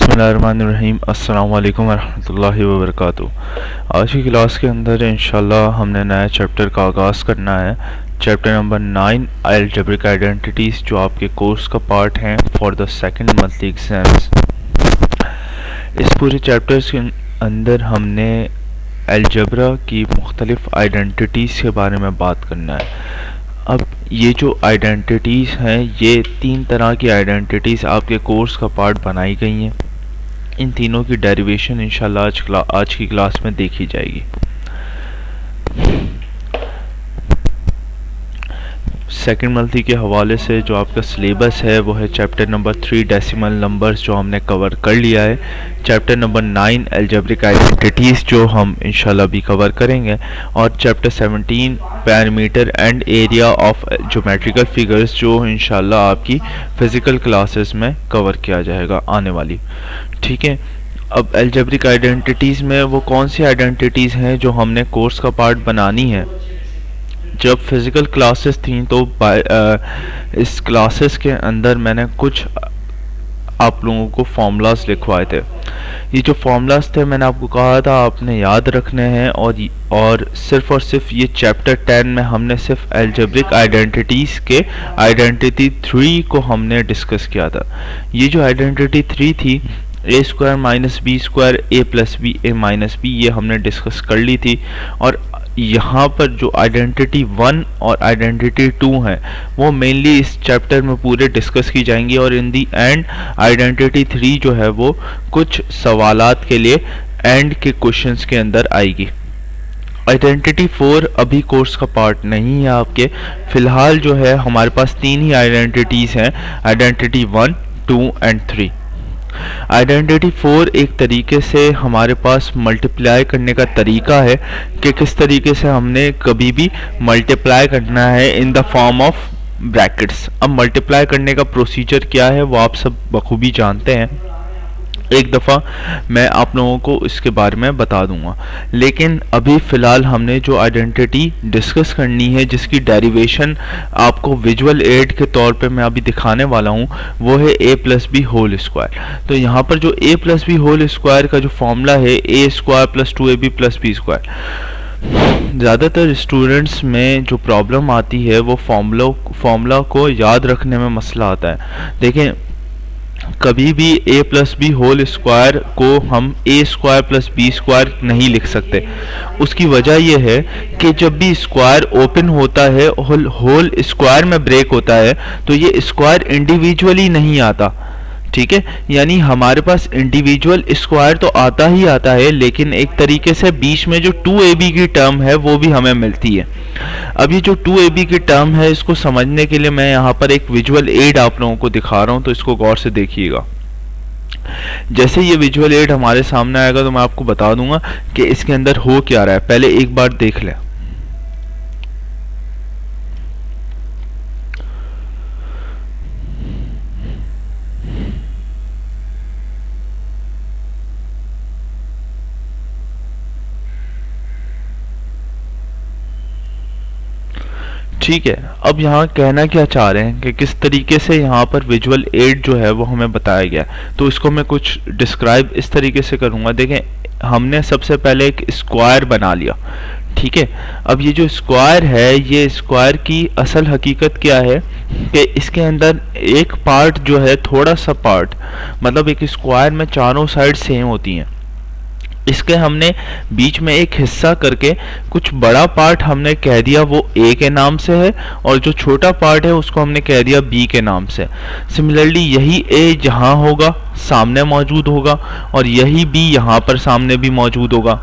बिस्मिल्लाहिर्रहमानिर्रहीम। अस्सलाम वालेकुम वरहमतुल्लाहि वबरकातुहू। आज की क्लास के अंदर इंशाल्लाह हमने नया चैप्टर का आगाज़ करना है। चैप्टर नंबर 9 अलजेब्रिक आइडेंटिटीज़, जो आपके कोर्स का पार्ट हैं for the second monthly exams. इस पूरे चैप्टर्स के अंदर हमने अलजेब्रा की मुख्तलिफ आइडेंटिटीज़ के बारे में बात करना है। अब ये जो आइडेंटिटीज़ हैं, ये 3 तरह की आइडेंटिटीज़ आपके कोर्स का पार्ट बनाई गई हैं। इन तीनों की डेरिवेशन इंशाल्लाह आज की क्लास में देखी जाएगी। सेकंड मंथली के हवाले से जो आपका सिलेबस है वो है चैप्टर नंबर 3 डेसिमल नंबर्स, जो हमने कवर कर लिया है। चैप्टर नंबर 9 अलजेब्रिक आइडेंटिटीज़, जो हम इंशाल्लाह भी कवर करेंगे। और chapter 17 parameter and area of geometrical figures, जो इंशाल्लाह आपकी फ़िज़िकल क्लासेस में कवर किया जाएगा आने वाली। ठीक है। अब अलजेब्रिक आइडेंटिटीज़ में वो कौन सी आइडेंटिटीज़ हैं जो हमने कोर्स का पार्ट बनानी है। जब फिज़िकल क्लासेस थी तो इस क्लासेस के अंदर मैंने कुछ आप लोगों को फॉर्मूलाज लिखवाए थे। ये जो फॉर्मूलाज थे मैंने आपको कहा था आपने याद रखने हैं, और सिर्फ ये चैप्टर 10 में हमने सिर्फ अलजेब्रिक आइडेंटिटीज़ के आइडेंटिटी 3 को हमने डिस्कस किया था। ये जो आइडेंटिटी 3 थी, ए स्क्वायर माइनस बी स्क्वायर ए प्लस बी ए माइनस बी, ये हमने डिस्कस कर ली थी। और यहाँ पर जो आइडेंटिटी 1 और आइडेंटिटी 2 हैं वो मेनली इस चैप्टर में पूरे डिस्कस की जाएंगी, और इन दी एंड आइडेंटिटी 3 जो है वो कुछ सवालात के लिए एंड के क्वेश्चंस के अंदर आएगी। आइडेंटिटी 4 अभी कोर्स का पार्ट नहीं है आपके। फ़िलहाल जो है हमारे पास 3 ही आइडेंटिटीज़ हैं, आइडेंटिटी 1, 2 एंड 3। आइडेंटिटी 4 एक तरीके से हमारे पास मल्टीप्लाई करने का तरीका है कि किस तरीके से हमने कभी भी मल्टीप्लाई करना है in the form of brackets. अब मल्टीप्लाई करने का प्रोसीजर क्या है वो आप सब बखूबी जानते हैं। एक दफ़ा मैं आप लोगों को इसके बारे में बता दूंगा, लेकिन अभी फ़िलहाल हमने जो आइडेंटिटी डिस्कस करनी है जिसकी डेरिवेशन आपको विजुअल एड के तौर पे मैं अभी दिखाने वाला हूँ, वो है a plus B whole square. तो यहाँ पर जो a plus B whole square का जो फॉर्मूला है a square plus 2ab plus B square, ज़्यादातर स्टूडेंट्स में जो प्रॉब्लम आती है वो फॉर्मूला को याद रखने में मसला आता है। देखें, कभी भी a plus B whole square को हम a square plus B square नहीं लिख सकते। उसकी वजह यह है कि जब भी स्क्वायर ओपन होता है, होल स्क्वायर में ब्रेक होता है, तो ये स्क्वायर इंडिविजुअली नहीं आता। ठीक है, यानी हमारे पास इंडिविजुअल स्क्वायर तो आता ही आता है, लेकिन एक तरीके से बीच में जो 2ab की टर्म है वो भी हमें मिलती है। अब ये जो 2ab की टर्म है, इसको समझने के लिए मैं यहाँ पर एक विजुअल एड आप लोगों को दिखा रहा हूँ, तो इसको गौर से देखिएगा। जैसे ये विजुअल एड हमारे सामने आएगा तो मैं आपको बता दूंगा कि इसके अंदर हो क्या रहा है। पहले एक बार देख लें। ठीक है, अब यहाँ कहना क्या चाह रहे हैं कि किस तरीके से यहाँ पर विजुअल एड जो है वो हमें बताया गया, तो इसको मैं कुछ डिस्क्राइब इस तरीके से करूँगा। देखें, हमने सबसे पहले एक स्क्वायर बना लिया। ठीक है, अब ये जो स्क्वायर है, ये स्क्वायर की असल हकीकत क्या है कि इसके अंदर एक पार्ट जो है, थोड़ा सा पार्ट, मतलब एक स्क्वायर में चारों साइड सेम होती हैं, इसके हमने बीच में एक हिस्सा करके कुछ बड़ा पार्ट हमने कह दिया वो a के नाम से है, और जो छोटा पार्ट है उसको हमने कह दिया b के नाम से। सिमिलरली यही a जहाँ होगा सामने मौजूद होगा, और यही b यहाँ पर सामने भी मौजूद होगा।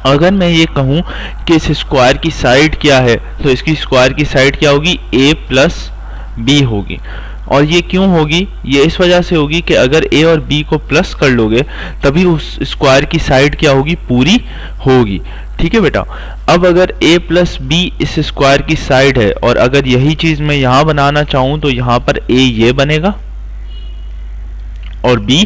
अगर मैं ये कहूँ कि इस स्क्वायर की साइड क्या है, तो इसकी स्क्वायर की साइड क्या होगी, a प्लस बी होगी। और ये क्यों होगी, ये इस वजह से होगी कि अगर a और b को प्लस कर लोगे तभी उस स्क्वायर की साइड क्या होगी, पूरी होगी। ठीक है बेटा, अब अगर a प्लस बी इस स्क्वायर की साइड है, और अगर यही चीज़ मैं यहाँ बनाना चाहूँ तो यहाँ पर a ये बनेगा और b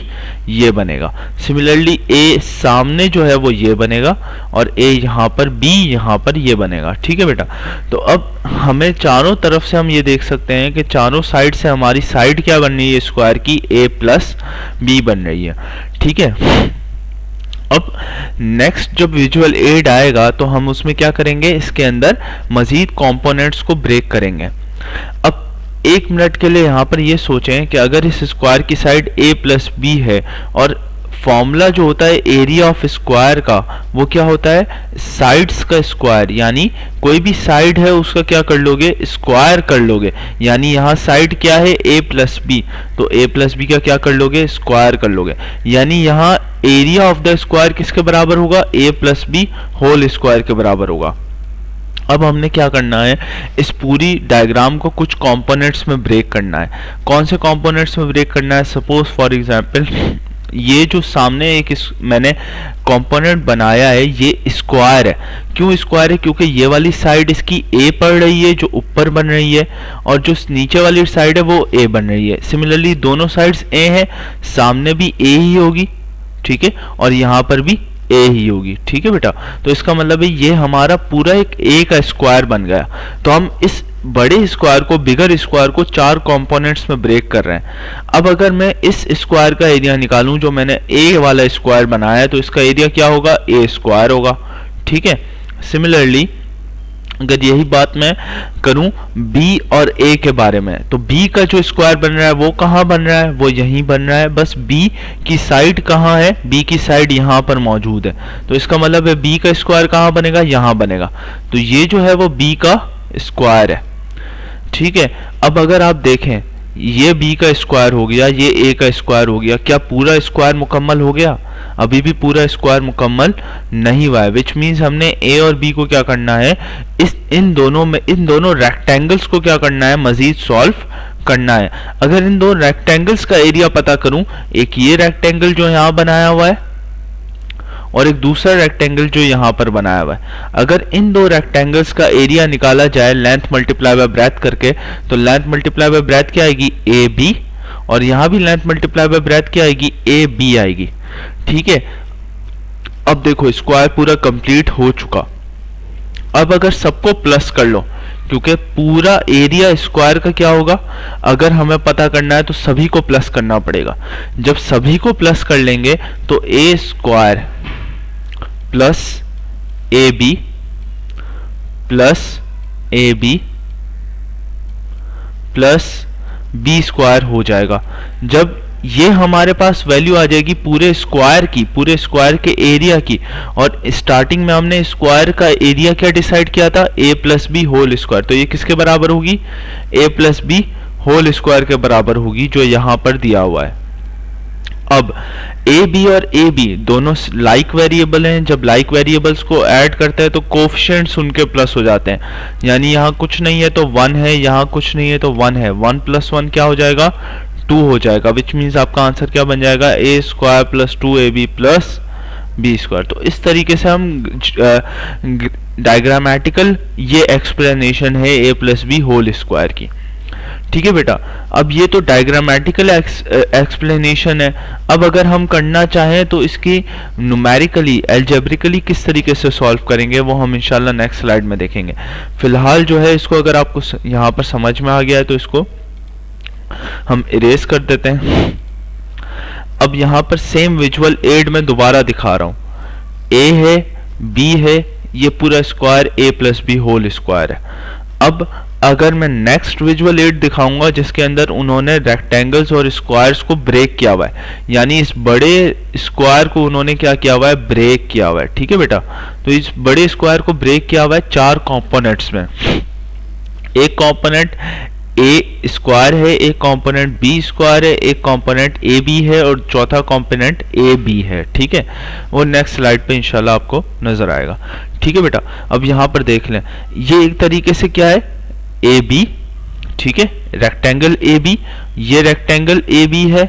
ये बनेगा। सिमिलरली a सामने जो है वो ये बनेगा और a यहाँ पर, b यहाँ पर ये बनेगा। ठीक है बेटा, तो अब हमें चारों तरफ से हम ये देख सकते हैं कि चारों साइड से हमारी साइड क्या बन रही है स्क्वायर की, a प्लस b बन रही है। ठीक है, अब नेक्स्ट जब विजुअल एड आएगा तो हम उसमें क्या करेंगे, इसके अंदर मजीद कंपोनेंट्स को ब्रेक करेंगे। अब एक मिनट के लिए यहाँ पर ये सोचें कि अगर इस स्क्वायर की साइड a प्लस बी है और फॉर्मूला जो होता है एरिया ऑफ स्क्वायर का वो क्या होता है, साइड्स का स्क्वायर, यानी कोई भी साइड है उसका क्या कर लोगे, स्क्वायर कर लोगे। यानी यहाँ साइड क्या है, a प्लस बी, तो a प्लस बी का क्या कर लोगे, स्क्वायर कर लोगे। यानी यहाँ एरिया ऑफ द स्क्वायर किसके बराबर होगा, a plus B whole square के बराबर होगा। अब हमने क्या करना है, इस पूरी डायग्राम को कुछ कंपोनेंट्स में ब्रेक करना है। कौन से कंपोनेंट्स में ब्रेक करना है, सपोज फॉर एग्जांपल ये जो सामने एक मैंने कंपोनेंट बनाया है ये स्क्वायर है। क्यों स्क्वायर है, क्योंकि ये वाली साइड इसकी a पड़ रही है जो ऊपर बन रही है, और जो नीचे वाली साइड है वो a बन रही है। सिमिलरली दोनों साइड्स a है, सामने भी a ही होगी, ठीक है, और यहाँ पर भी a ही होगी। ठीक है बेटा, तो इसका मतलब है ये हमारा पूरा एक a का स्क्वायर बन गया। तो हम इस बड़े स्क्वायर को, बिगर स्क्वायर को चार कंपोनेंट्स में ब्रेक कर रहे हैं। अब अगर मैं इस स्क्वायर का एरिया निकालूं जो मैंने a वाला स्क्वायर बनाया है, तो इसका एरिया क्या होगा, a स्क्वायर होगा। ठीक है, सिमिलरली अगर यही बात मैं करूं b और a के बारे में, तो b का जो स्क्वायर बन रहा है वो कहाँ बन रहा है, वो यहीं बन रहा है। बस b की साइड कहाँ है, b की साइड यहाँ पर मौजूद है, तो इसका मतलब है b का स्क्वायर कहाँ बनेगा, यहाँ बनेगा। तो ये जो है वो b का स्क्वायर है। ठीक है, अब अगर आप देखें ये b का स्क्वायर हो गया, ये a का स्क्वायर हो गया, क्या पूरा स्क्वायर मुकम्मल हो गया, अभी भी पूरा स्क्वायर मुकम्मल नहीं हुआ है। विच मीन्स हमने a और b को क्या करना है, इन दोनों रेक्टेंगल्स को क्या करना है, मजीद सॉल्व करना है। अगर इन दो रेक्टेंगल्स का एरिया पता करूं, एक ये रेक्टेंगल जो यहाँ बनाया हुआ है और एक दूसरा रेक्टेंगल जो यहाँ पर बनाया हुआ है, अगर इन दो रेक्टेंगल्स का एरिया निकाला जाए लेंथ मल्टीप्लाई बाय ब्रेथ करके, तो लेंथ मल्टीप्लाई बाय ब्रेथ क्या आएगी, ए बी, और यहाँ भी लेंथ मल्टीप्लाई बाय ब्रेथ क्या आएगी, ए बी आएगी। ठीक है, अब देखो स्क्वायर पूरा कंप्लीट हो चुका। अब अगर सबको प्लस कर लो, क्योंकि पूरा एरिया स्क्वायर का क्या होगा, अगर हमें पता करना है तो सभी को प्लस करना पड़ेगा। जब सभी को प्लस कर लेंगे तो A square plus A B plus A B plus B square हो जाएगा। जब ये हमारे पास वैल्यू आ जाएगी पूरे स्क्वायर की, पूरे स्क्वायर के एरिया की, और स्टार्टिंग में हमने स्क्वायर का एरिया क्या डिसाइड किया था, a plus B whole square, तो ये किसके बराबर होगी, a plus B whole square के बराबर होगी, जो यहाँ पर दिया हुआ है। अब ए बी और ए बी दोनों लाइक वेरिएबल हैं। जब लाइक वेरिएबल्स को ऐड करते हैं तो कोफिशिएंट्स उनके प्लस हो जाते हैं। यानी यहाँ कुछ नहीं है तो 1 है, यहाँ कुछ नहीं है तो 1 है, 1 प्लस 1 क्या हो जाएगा, 2 हो जाएगा। विच मीन्स आपका आंसर क्या बन जाएगा, A square plus 2ab plus B square. तो इस तरीके से हम डायग्रामेटिकल ये एक्सप्लेनेशन है A plus B whole square की। ठीक है बेटा, अब ये तो डायग्रामेटिकल एक्सप्लेनेशन है। अब अगर हम करना चाहें तो इसकी न्यूमेरिकली, एल्जेब्रिकली किस तरीके से सॉल्व करेंगे वो हम इंशाल्लाह नेक्स्ट स्लाइड में देखेंगे। फिलहाल जो है इसको अगर आपको यहाँ पर समझ में आ गया है तो इसको हम इरेज कर देते हैं। अब यहाँ पर सेम विजुअल एड में दोबारा दिखा रहा हूँ, ए है, बी है, ये पूरा square a plus B whole square है। अब अगर मैं नेक्स्ट विजुअल एड दिखाऊंगा जिसके अंदर उन्होंने रेक्टेंगल्स और स्क्वायर्स को ब्रेक किया हुआ है, यानी इस बड़े स्क्वायर को उन्होंने क्या किया हुआ है, ब्रेक किया हुआ है। ठीक है बेटा, तो इस बड़े स्क्वायर को ब्रेक किया हुआ है 4 कंपोनेंट्स में। एक कंपोनेंट a स्क्वायर है, एक कंपोनेंट b स्क्वायर है, एक कंपोनेंट ए बी है और चौथा कंपोनेंट ए बी है। ठीक है, वो नेक्स्ट स्लाइड पे इंशाल्लाह आपको नजर आएगा। ठीक है बेटा, अब यहाँ पर देख लें, ये एक तरीके से क्या है, ए बी, ठीक है, रेक्टेंगल ए बी, ये रेक्टेंगल ए बी है।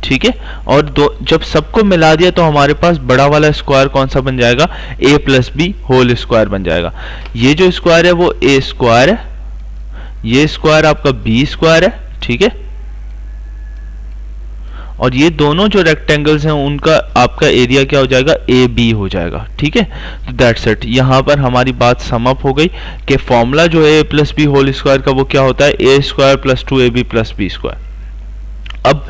ठीक है, और जब सबको मिला दिया तो हमारे पास बड़ा वाला स्क्वायर कौन सा बन जाएगा, a plus B whole square बन जाएगा। ये जो स्क्वायर है वो a स्क्वायर है, ये स्क्वायर आपका b स्क्वायर है। ठीक है, और ये दोनों जो रेक्टेंगल्स हैं उनका आपका एरिया क्या हो जाएगा, ए बी हो जाएगा। ठीक है, तो दैट्स इट। यहाँ पर हमारी बात सम अप हो गई कि फॉर्मूला जो है A plus B whole square का वो क्या होता है, A square plus 2ab plus B square. अब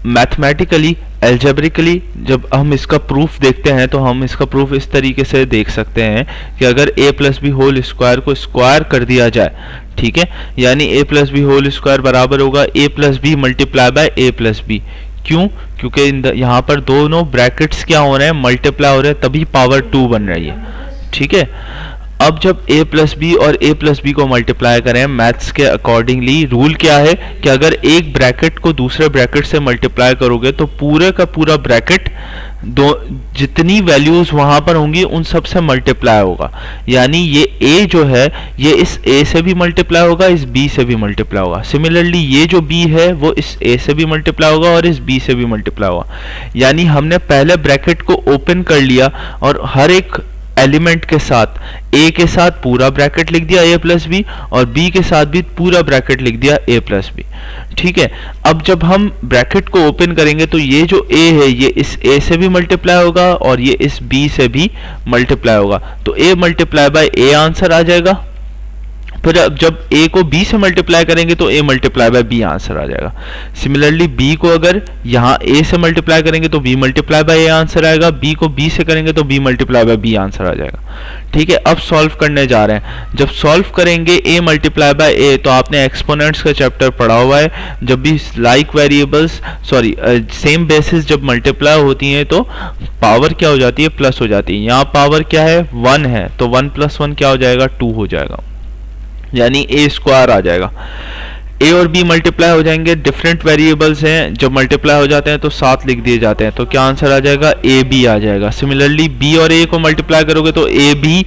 मैथमेटिकली एल्जेब्रिकली जब हम इसका प्रूफ देखते हैं तो हम इसका प्रूफ इस तरीके से देख सकते हैं कि अगर a plus B whole square को स्क्वायर कर दिया जाए, ठीक है, यानी a plus B whole square बराबर होगा a plus B multiply by a plus B. क्यों? क्योंकि यहाँ पर दोनों ब्रैकेट्स क्या हो रहे हैं, मल्टीप्लाई हो रहे हैं, तभी पावर 2 बन रही है। ठीक है, अब जब a प्लस बी और a प्लस बी को मल्टीप्लाई करें मैथ्स के अकॉर्डिंगली, रूल क्या है कि अगर एक ब्रैकेट को दूसरे ब्रैकेट से मल्टीप्लाई करोगे तो पूरे का पूरा ब्रैकेट दो जितनी वैल्यूज वहां पर होंगी उन सब से मल्टीप्लाई होगा। यानी ये a जो है ये इस a से भी मल्टीप्लाई होगा, इस b से भी मल्टीप्लाई होगा। सिमिलरली ये जो b है वो इस a से भी मल्टीप्लाई होगा और इस b से भी मल्टीप्लाई होगा। यानी हमने पहले ब्रैकेट को ओपन कर लिया और हर एक एलिमेंट के साथ a के साथ पूरा ब्रैकेट लिख दिया a प्लस बी और b के साथ भी पूरा ब्रैकेट लिख दिया a प्लस बी। ठीक है, अब जब हम ब्रैकेट को ओपन करेंगे तो ये जो a है ये इस a से भी मल्टीप्लाई होगा और ये इस b से भी मल्टीप्लाई होगा, तो a multiply by a answer आ जाएगा। फिर अब जब a को b से मल्टीप्लाई करेंगे तो a multiply by b answer आ जाएगा। सिमिलरली b को अगर यहाँ a से मल्टीप्लाई करेंगे तो b multiply by a answer आएगा, b को b से करेंगे तो b multiply by b answer आ जाएगा। ठीक है, अब सॉल्व करने जा रहे हैं। जब सॉल्व करेंगे a मल्टीप्लाई बाय a, तो आपने एक्सपोनेंट्स का चैप्टर पढ़ा हुआ है। जब भी लाइक वेरिएबल्स सेम बेसिस जब मल्टीप्लाई होती हैं तो पावर क्या हो जाती है, प्लस हो जाती है। यहाँ पावर क्या है, 1 है, तो 1 + 1 क्या हो जाएगा, 2 हो जाएगा, यानी a स्क्वायर आ जाएगा। a और b मल्टीप्लाई हो जाएंगे, डिफरेंट वेरिएबल्स हैं, जब मल्टीप्लाई हो जाते हैं तो साथ लिख दिए जाते हैं, तो क्या आंसर आ जाएगा, a b आ जाएगा। सिमिलरली b और a को मल्टीप्लाई करोगे तो a b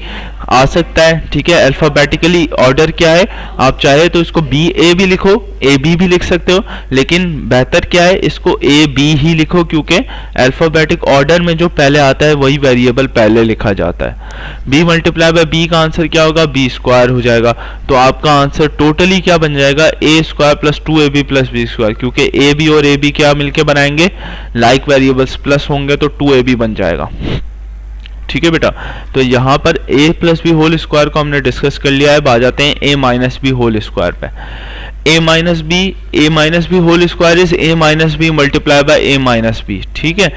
आ सकता है। ठीक है, अल्फाबेटिकली ऑर्डर क्या है, आप चाहे तो इसको b a भी लिखो, a b भी लिख सकते हो, लेकिन बेहतर क्या है इसको a b ही लिखो, क्योंकि अल्फाबेटिक ऑर्डर में जो पहले आता है वही वेरिएबल पहले लिखा जाता है। b मल्टीप्लाई बाय b का आंसर क्या होगा, b स्क्वायर हो जाएगा। तो आपका आंसर टोटली क्या बन जाएगा, a square plus 2ab plus b square, क्योंकि ab और ab क्या मिलके बनाएंगे, लाइक वेरिएबल्स प्लस होंगे तो 2ab बन जाएगा। ठीक है बेटा, तो यहाँ पर a plus B whole square को हमने डिस्कस कर लिया है। अब आ जाते हैं a minus B whole square पे। a minus B whole square is a minus B multiply by a minus B. ठीक है,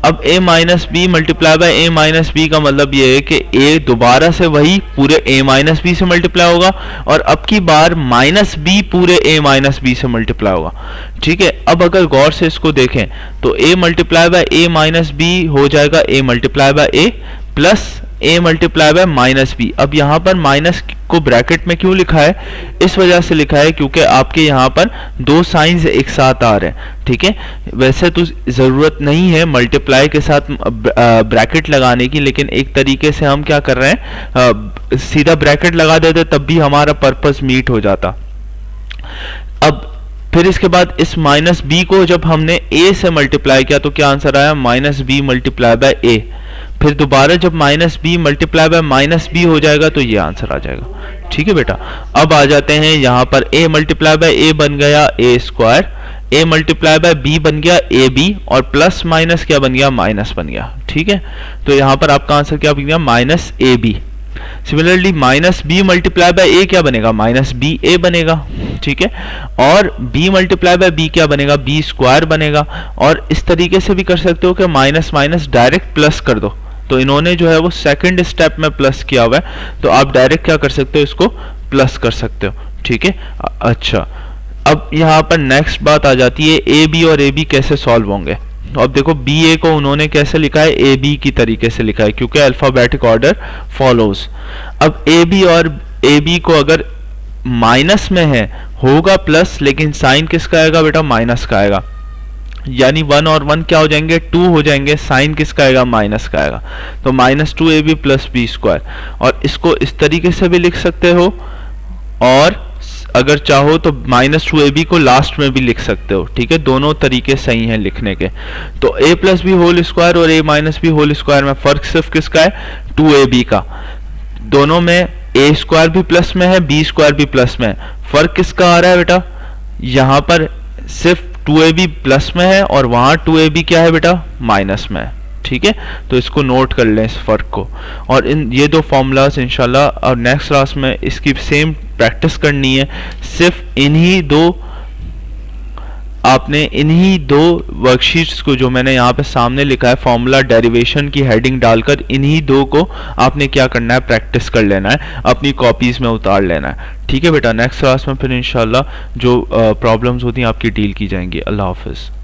अब a minus B multiply by a minus B का मतलब ये है कि a दोबारा से वही पूरे a माइनस बी से मल्टीप्लाई होगा और अब की बार माइनस बी पूरे a माइनस बी से मल्टीप्लाई होगा। ठीक है, अब अगर गौर से इसको देखें तो a multiply by a minus B हो जाएगा a multiply by a plus a multiply by minus B. अब यहाँ पर माइनस को ब्रैकेट में क्यों लिखा है, इस वजह से लिखा है क्योंकि आपके यहाँ पर दो साइंस एक साथ आ रहे हैं। ठीक है, वैसे तो जरूरत नहीं है मल्टीप्लाई के साथ ब्रैकेट लगाने की, लेकिन एक तरीके से हम क्या कर रहे हैं, सीधा ब्रैकेट लगा देते तब भी हमारा पर्पस मीट हो जाता। अब फिर इसके बाद इस माइनस बी को जब हमने a से मल्टीप्लाई किया तो क्या आंसर आया, minus B multiply by a। फिर दोबारा जब minus B multiply by minus B हो जाएगा तो ये आंसर आ जाएगा। ठीक है बेटा, अब आ जाते हैं यहाँ पर a मल्टीप्लाई बाय a बन गया a square, a multiply by b बन गया a b और प्लस माइनस क्या बन गया, माइनस बन गया। ठीक है, तो यहाँ पर आपका आंसर क्या बन गया, minus a b। Similarly minus B multiply by A क्या बनेगा, माइनस बी ए बनेगा। ठीक है, और b मल्टीप्लाई बाय b क्या बनेगा, b स्क्वायर बनेगा। और इस तरीके से भी कर सकते हो कि माइनस माइनस डायरेक्ट प्लस कर दो, तो इन्होंने जो है वो सेकंड स्टेप में प्लस किया हुआ है, तो आप डायरेक्ट क्या कर सकते हो, इसको प्लस कर सकते हो। ठीक है, अच्छा अब यहाँ पर नेक्स्ट बात आ जाती है ए बी और ए बी कैसे सॉल्व होंगे। तो अब देखो बी ए को उन्होंने कैसे लिखा है, ए बी की तरीके से लिखा है, क्योंकि अल्फाबेटिक ऑर्डर फॉलोज। अब ए बी और ए बी को अगर माइनस में है होगा प्लस, लेकिन साइन किसका आएगा बेटा, माइनस का आएगा, यानी 1 और 1 क्या हो जाएंगे, 2 हो जाएंगे, साइन किसका आएगा, माइनस का आएगा। तो minus 2ab plus B square, और इसको इस तरीके से भी लिख सकते हो, और अगर चाहो तो माइनस 2ab को लास्ट में भी लिख सकते हो। ठीक है, दोनों तरीके सही हैं लिखने के। तो a plus B whole square और a minus B whole square में फर्क सिर्फ किसका है, 2ab का। दोनों में a स्क्वायर भी प्लस में है, b स्क्वायर भी प्लस में है। फर्क किसका आ रहा है बेटा, यहाँ पर सिर्फ 2ab प्लस में है और वहाँ 2ab क्या है बेटा, माइनस में है। ठीक है, तो इसको नोट कर लें इस फ़र्क को। और इन ये दो फार्मूलाज इंशाल्लाह और नेक्स्ट क्लास में इसकी सेम प्रैक्टिस करनी है। सिर्फ इन्हीं दो वर्कशीट्स को जो मैंने यहाँ पे सामने लिखा है फार्मूला डेरिवेशन की हेडिंग डालकर, इन्हीं दो को आपने क्या करना है, प्रैक्टिस कर लेना है, अपनी कॉपीज़ में उतार लेना है। ठीक है बेटा, नेक्स्ट क्लास में फिर इंशाल्लाह जो प्रॉब्लम्स होती हैं आपकी डील की जाएंगी। अल्लाह हाफिज़।